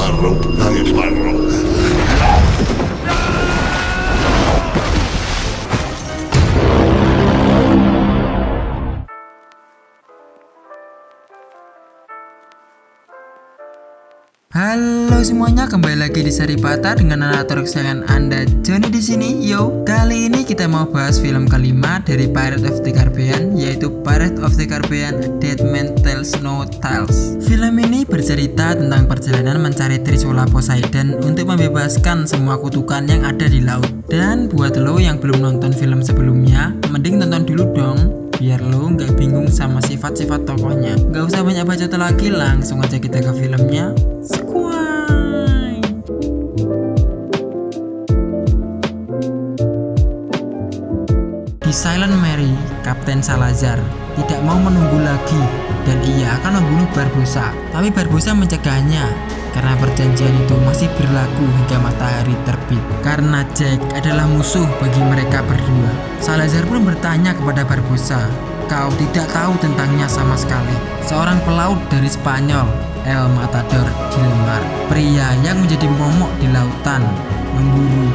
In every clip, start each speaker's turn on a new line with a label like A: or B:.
A: Sparrow, Jack Sparrow.
B: Halo semuanya, kembali lagi di Saripata dengan narator kesayangan Anda, Johnny di sini. Yo, kali ini kita mau bahas film kelima dari Pirates of the Caribbean, yaitu Pirates of the Caribbean: Dead Man Tells No Tales. Film ini bercerita tentang perjalanan mencari Trishula Poseidon untuk membebaskan semua kutukan yang ada di laut. Dan buat lo yang belum nonton film sebelumnya, mending tonton dulu dong, biar lo nggak bingung sama sifat-sifat tokohnya. Nggak usah banyak bacot lagi, langsung aja kita ke filmnya. Di Silent Mary, Kapten Salazar tidak mau menunggu lagi dan ia akan membunuh Barbossa. Tapi Barbossa mencegahnya karena perjanjian itu masih berlaku hingga matahari terbit. Karena Jack adalah musuh bagi mereka berdua. Salazar pun bertanya kepada Barbossa, "Kau tidak tahu tentangnya sama sekali." Seorang pelaut dari Spanyol, El Matador Gilmar, pria yang menjadi momok di lautan, membunuh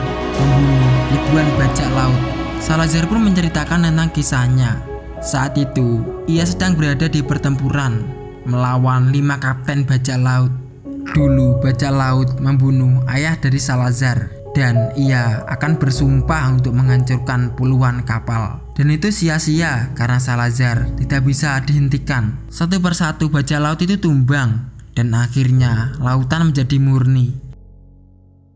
B: ribuan bajak laut. Salazar pun menceritakan tentang kisahnya. Saat itu, ia sedang berada di pertempuran melawan 5 kapten bajak laut. Dulu bajak laut membunuh ayah dari Salazar dan ia akan bersumpah untuk menghancurkan puluhan kapal. Dan itu sia-sia karena Salazar tidak bisa dihentikan. Satu persatu bajak laut itu tumbang dan akhirnya lautan menjadi murni.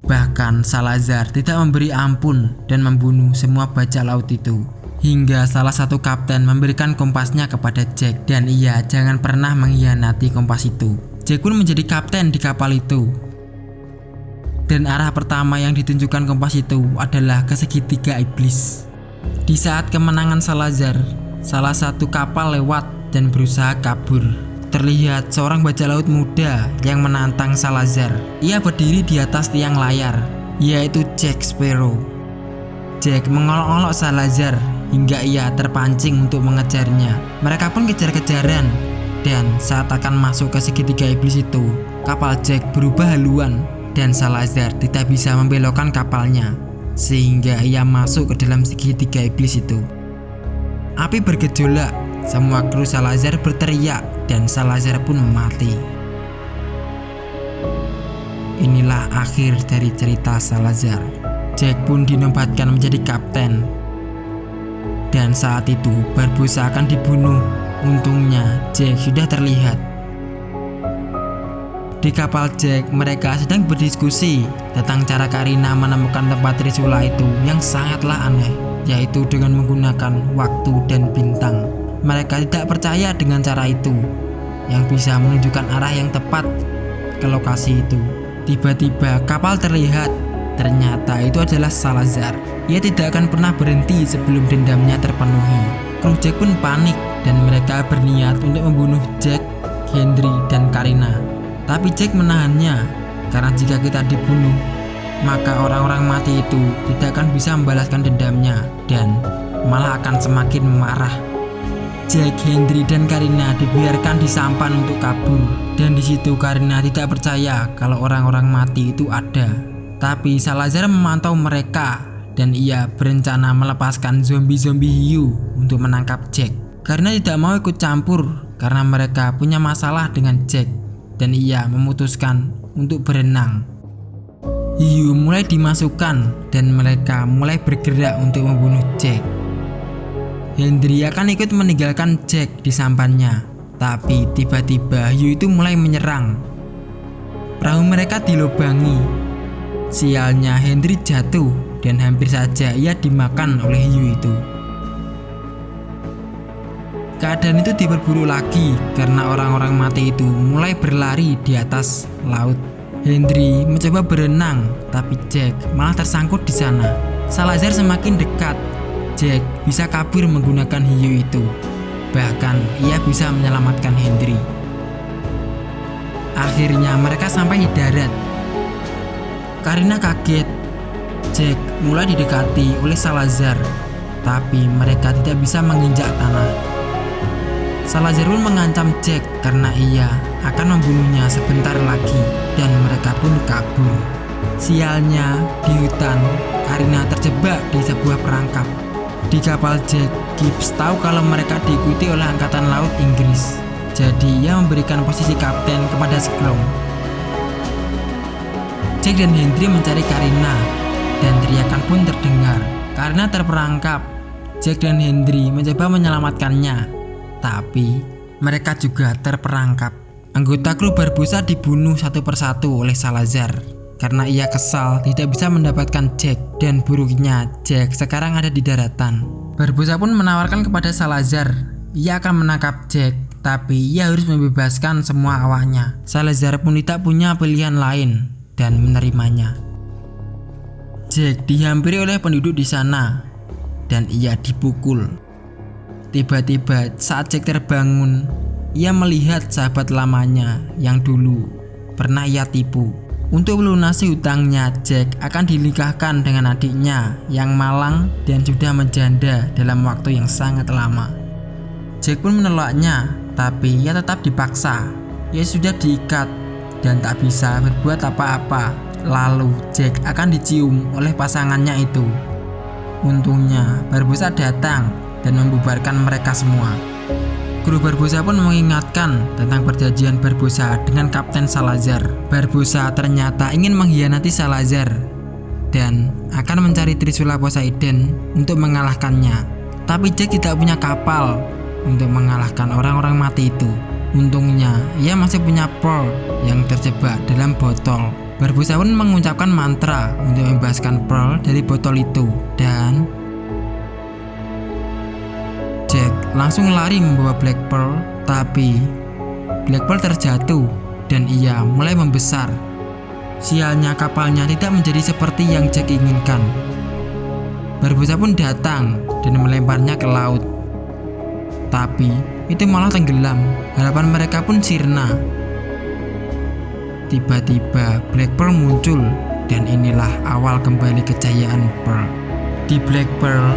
B: Bahkan Salazar tidak memberi ampun dan membunuh semua bajak laut itu. Hingga salah satu kapten memberikan kompasnya kepada Jack dan ia jangan pernah mengkhianati kompas itu. Jack pun menjadi kapten di kapal itu. Dan arah pertama yang ditunjukkan kompas itu adalah ke segitiga iblis. Di saat kemenangan Salazar, salah satu kapal lewat dan berusaha kabur. Terlihat seorang bajak laut muda yang menantang Salazar. Ia berdiri di atas tiang layar, yaitu Jack Sparrow. Jack mengolok-olok Salazar hingga ia terpancing untuk mengejarnya. Mereka pun kejar-kejaran dan saat akan masuk ke segitiga iblis itu, kapal Jack berubah haluan dan Salazar tidak bisa membelokkan kapalnya sehingga ia masuk ke dalam segitiga iblis itu. Api bergejolak, semua kru Salazar berteriak dan Salazar pun mati. Inilah akhir dari cerita Salazar. Jack pun dinobatkan menjadi kapten. Dan saat itu Barbossa akan dibunuh. Untungnya Jack sudah terlihat. Di kapal Jack, mereka sedang berdiskusi tentang cara Karina menemukan tempat Trishula itu yang sangatlah aneh, yaitu dengan menggunakan waktu dan bintang. Mereka tidak percaya dengan cara itu yang bisa menunjukkan arah yang tepat ke lokasi itu. Tiba-tiba kapal terlihat. Ternyata itu adalah Salazar. Ia tidak akan pernah berhenti sebelum dendamnya terpenuhi. Kru Jack pun panik dan mereka berniat untuk membunuh Jack, Henry, dan Karina. Tapi Jack menahannya karena jika kita dibunuh, maka orang-orang mati itu tidak akan bisa membalaskan dendamnya dan malah akan semakin marah. Jack, Henry, dan Karina dibiarkan di sampan untuk kabur. Dan di situ Karina tidak percaya kalau orang-orang mati itu ada. Tapi Salazar memantau mereka dan ia berencana melepaskan zombie-zombie hiu untuk menangkap Jack. Karina tidak mau ikut campur karena mereka punya masalah dengan Jack dan ia memutuskan untuk berenang. Hiu mulai dimasukkan dan mereka mulai bergerak untuk membunuh Jack. Henry akan ikut meninggalkan Jack di sampannya, tapi tiba-tiba hiu itu mulai menyerang. Perahu mereka dilubangi. Sialnya Henry jatuh dan hampir saja ia dimakan oleh hiu itu. Keadaan itu diperburuk lagi karena orang-orang mati itu mulai berlari di atas laut. Henry mencoba berenang, tapi Jack malah tersangkut di sana. Salazar semakin dekat. Jack bisa kabur menggunakan hiu itu. Bahkan ia bisa menyelamatkan Henry. Akhirnya mereka sampai di darat. Karina kaget. Jack mulai didekati oleh Salazar, tapi mereka tidak bisa menginjak tanah. Salazar pun mengancam Jack karena ia akan membunuhnya sebentar lagi dan mereka pun kabur. Sialnya, di hutan, Karina terjebak di sebuah perangkap. Di kapal Jack, Gibbs tahu kalau mereka diikuti oleh Angkatan Laut Inggris. Jadi ia memberikan posisi kapten kepada Skrom. Jack dan Hendry mencari Karina dan teriakan pun terdengar. Karena terperangkap, Jack dan Hendry mencoba menyelamatkannya, tapi mereka juga terperangkap. Anggota kru Barbossa dibunuh satu persatu oleh Salazar karena ia kesal tidak bisa mendapatkan Jack, dan buruknya Jack sekarang ada di daratan. Barbossa pun menawarkan kepada Salazar ia akan menangkap Jack, tapi ia harus membebaskan semua awaknya. Salazar pun tidak punya pilihan lain dan menerimanya. Jack dihampiri oleh penduduk di sana dan ia dipukul. Tiba-tiba saat Jack terbangun, ia melihat sahabat lamanya yang dulu pernah ia tipu. Untuk melunasi hutangnya, Jack akan dinikahkan dengan adiknya yang malang dan sudah menjanda dalam waktu yang sangat lama. Jack pun menolaknya, tapi ia tetap dipaksa. Ia sudah diikat dan tak bisa berbuat apa-apa. Lalu Jack akan dicium oleh pasangannya itu. Untungnya Barbossa datang dan membubarkan mereka semua. Kru Barbossa pun mengingatkan tentang perjanjian Barbossa dengan Kapten Salazar. Barbossa ternyata ingin mengkhianati Salazar dan akan mencari Trisula Poseidon untuk mengalahkannya. Tapi Jack tidak punya kapal untuk mengalahkan orang-orang mati itu. Untungnya ia masih punya pearl yang terjebak dalam botol. Barbossa pun mengucapkan mantra untuk membebaskan pearl dari botol itu, dan Jack langsung lari membawa Black Pearl, tapi Black Pearl terjatuh dan ia mulai membesar. Sialnya kapalnya tidak menjadi seperti yang Jack inginkan. Barbossa pun datang dan melemparnya ke laut, tapi itu malah tenggelam. Harapan mereka pun sirna. Tiba-tiba Black Pearl muncul dan inilah awal kembali kejayaan Pearl. Di Black Pearl,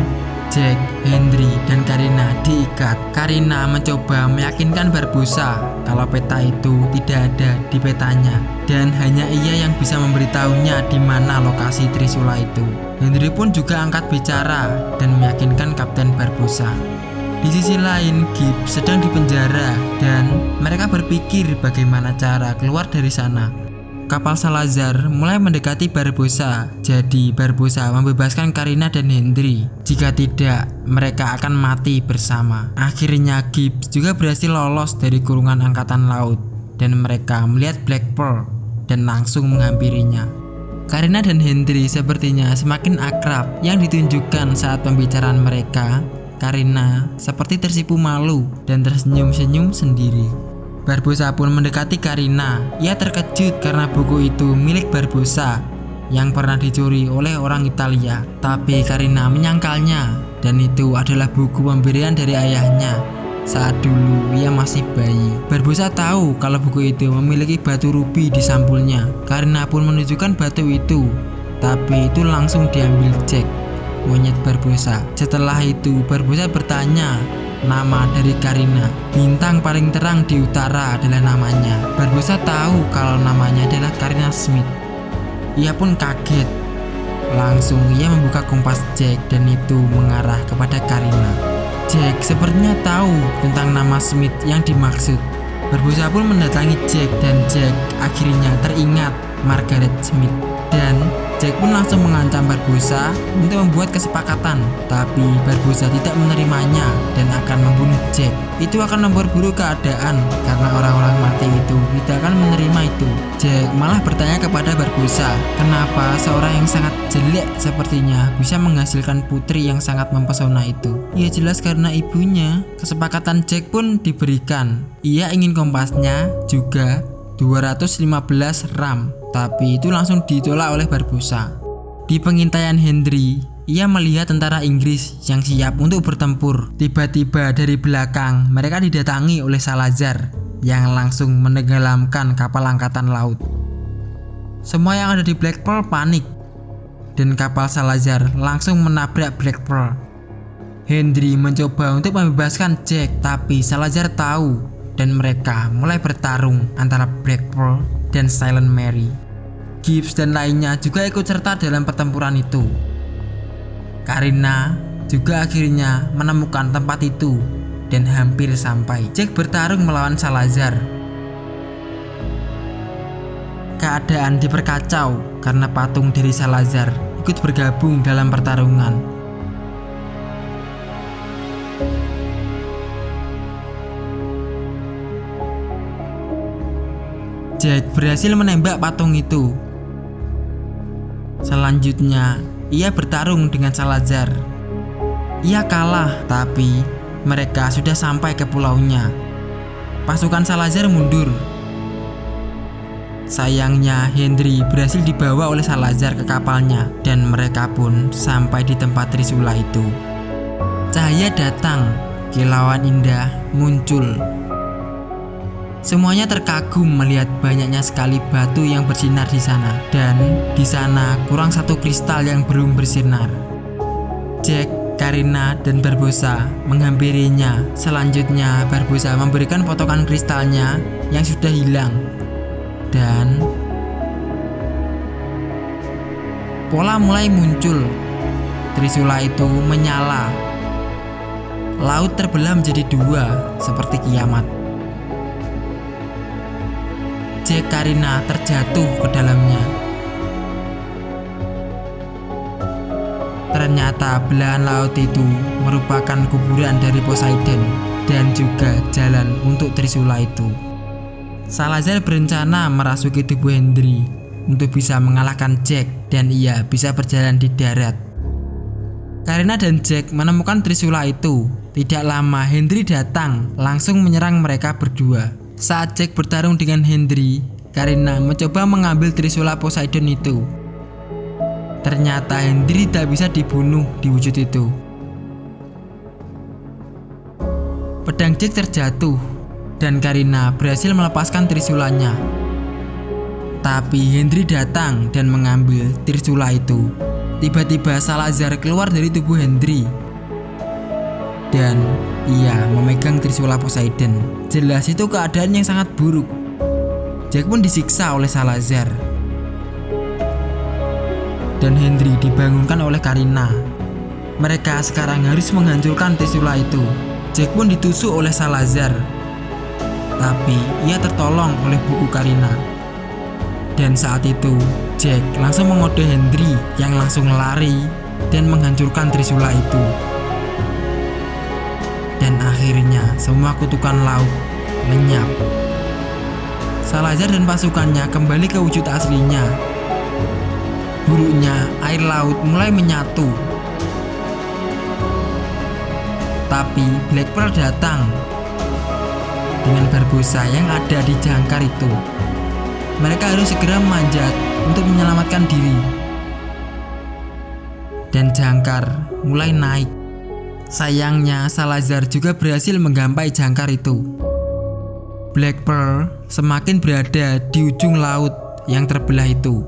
B: Jack, Hendry, dan Karina diikat. Karina mencoba meyakinkan Barbossa kalau peta itu tidak ada di petanya dan hanya ia yang bisa memberitahunya di mana lokasi Trisula itu. Hendry pun juga angkat bicara dan meyakinkan Kapten Barbossa. Di sisi lain, Gibbs sedang dipenjara dan mereka berpikir bagaimana cara keluar dari sana. Kapal Salazar mulai mendekati Barbossa, jadi Barbossa membebaskan Karina dan Hendry. Jika tidak, mereka akan mati bersama. Akhirnya Gibbs juga berhasil lolos dari kurungan Angkatan Laut dan mereka melihat Black Pearl dan langsung menghampirinya. Karina dan Hendry sepertinya semakin akrab. Yang ditunjukkan saat pembicaraan mereka, Karina seperti tersipu malu dan tersenyum-senyum sendiri. Barbossa pun mendekati Karina. Ia terkejut karena buku itu milik Barbossa yang pernah dicuri oleh orang Italia. Tapi Karina menyangkalnya dan itu adalah buku pemberian dari ayahnya saat dulu ia masih bayi. Barbossa tahu kalau buku itu memiliki batu rubi di sampulnya. Karina pun menunjukkan batu itu, tapi itu langsung diambil Jack, monyet Barbossa. Setelah itu Barbossa bertanya nama dari Karina. Bintang paling terang di utara adalah namanya. Barbossa tahu kalau namanya adalah Karina Smith. Ia pun kaget. Langsung ia membuka kompas Jack dan itu mengarah kepada Karina. Jack sepertinya tahu tentang nama Smith yang dimaksud. Barbossa pun mendatangi Jack dan Jack akhirnya teringat Margaret Smith. Dan Jack pun langsung mengancam Barbossa untuk membuat kesepakatan, tapi Barbossa tidak menerimanya dan akan membunuh Jack. Itu akan memperburuk keadaan karena orang-orang mati itu tidak akan menerima itu. Jack malah bertanya kepada Barbossa, kenapa seorang yang sangat jelek sepertinya bisa menghasilkan putri yang sangat mempesona itu. Ya jelas karena ibunya. Kesepakatan Jack pun diberikan. Ia ingin kompasnya juga 215 ram, tapi itu langsung ditolak oleh Barbossa. Di pengintaian Hendry, ia melihat tentara Inggris yang siap untuk bertempur. Tiba-tiba dari belakang mereka didatangi oleh Salazar yang langsung menenggelamkan kapal angkatan laut. Semua yang ada di Black Pearl panik dan kapal Salazar langsung menabrak Black Pearl. Henry mencoba untuk membebaskan Jack, tapi Salazar tahu dan mereka mulai bertarung antara Black Pearl dan Silent Mary. Gibbs dan lainnya juga ikut serta dalam pertempuran itu. Karina juga akhirnya menemukan tempat itu dan hampir sampai. Jack bertarung melawan Salazar. Keadaan diperkacau karena patung dari Salazar ikut bergabung dalam pertarungan. Jack berhasil menembak patung itu. Selanjutnya, ia bertarung dengan Salazar. Ia kalah, tapi mereka sudah sampai ke pulaunya. Pasukan Salazar mundur. Sayangnya, Henry berhasil dibawa oleh Salazar ke kapalnya dan mereka pun sampai di tempat trisula itu. Cahaya datang, kilauan indah muncul. Semuanya terkagum melihat banyaknya sekali batu yang bersinar di sana, dan di sana kurang satu kristal yang belum bersinar. Jack, Karina, dan Barbossa menghampirinya. Selanjutnya, Barbossa memberikan potongan kristalnya yang sudah hilang, dan pola mulai muncul. Trisula itu menyala. Laut terbelah menjadi dua, seperti kiamat. Jack, Karina terjatuh ke dalamnya. Ternyata belahan laut itu merupakan kuburan dari Poseidon dan juga jalan untuk trisula itu. Salazar berencana merasuki tubuh Henry untuk bisa mengalahkan Jack dan ia bisa berjalan di darat. Karina dan Jack menemukan trisula itu. Tidak lama Henry datang langsung menyerang mereka berdua. Saat Jack bertarung dengan Henry, Karina mencoba mengambil trisula Poseidon itu. Ternyata Henry tak bisa dibunuh di wujud itu. Pedang Jack terjatuh dan Karina berhasil melepaskan trisulanya. Tapi Henry datang dan mengambil trisula itu. Tiba-tiba Salazar keluar dari tubuh Henry dan ia memegang trisula Poseidon. Jelas itu keadaan yang sangat buruk. Jack pun disiksa oleh Salazar dan Henry dibangunkan oleh Karina. Mereka sekarang harus menghancurkan trisula itu. Jack pun ditusuk oleh Salazar, tapi ia tertolong oleh buku Karina. Dan saat itu Jack langsung mengode Henry yang langsung lari dan menghancurkan trisula itu. Dan akhirnya semua kutukan laut lenyap. Salazar dan pasukannya kembali ke wujud aslinya. Buruknya air laut mulai menyatu. Tapi Black Pearl datang dengan Barbossa yang ada di jangkar itu. Mereka harus segera memanjat untuk menyelamatkan diri. Dan jangkar mulai naik. Sayangnya Salazar juga berhasil menggampai jangkar itu. Black Pearl semakin berada di ujung laut yang terbelah itu,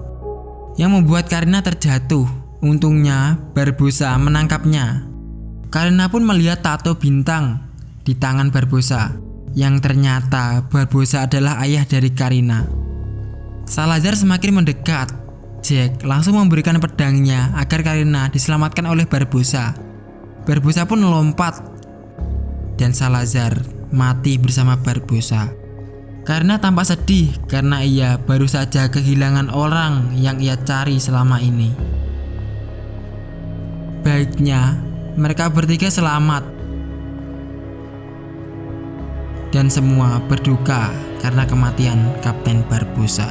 B: yang membuat Karina terjatuh. Untungnya Barbossa menangkapnya. Karina pun melihat tato bintang di tangan Barbossa, yang ternyata Barbossa adalah ayah dari Karina. Salazar semakin mendekat. Jack langsung memberikan pedangnya agar Karina diselamatkan oleh Barbossa. Barbossa pun melompat dan Salazar mati bersama Barbossa. Karena tampak sedih karena ia baru saja kehilangan orang yang ia cari selama ini. Baiknya mereka bertiga selamat dan semua berduka karena kematian Kapten Barbossa.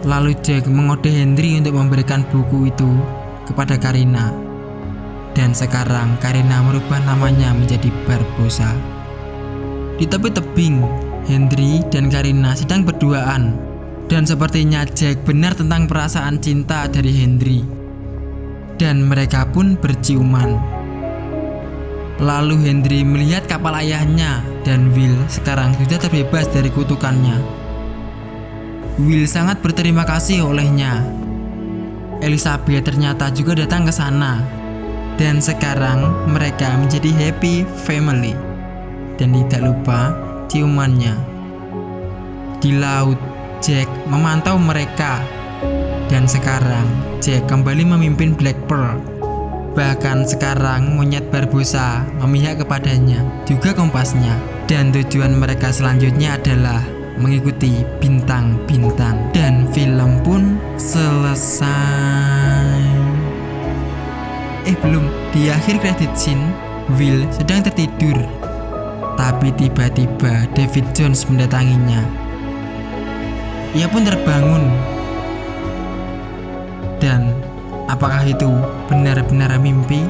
B: Lalu Jack mengode Henry untuk memberikan buku itu kepada Karina. Dan sekarang Karina merubah namanya menjadi Barbossa. Di tepi tebing, Henry dan Karina sedang berduaan. Dan sepertinya Jack benar tentang perasaan cinta dari Henry. Dan mereka pun berciuman. Lalu Henry melihat kapal ayahnya dan Will sekarang sudah terbebas dari kutukannya. Will sangat berterima kasih olehnya. Elizabeth ternyata juga datang ke sana. Dan sekarang mereka menjadi happy family. Dan tidak lupa ciumannya. Di laut, Jack memantau mereka. Dan sekarang Jack kembali memimpin Black Pearl. Bahkan sekarang monyet Barbossa memihak kepadanya, juga kompasnya. Dan tujuan mereka selanjutnya adalah mengikuti bintang-bintang. Dan film pun selesai. Belum, di akhir credit scene, Will sedang tertidur. Tapi tiba-tiba David Jones mendatanginya. Ia pun terbangun. Dan apakah itu benar-benar mimpi?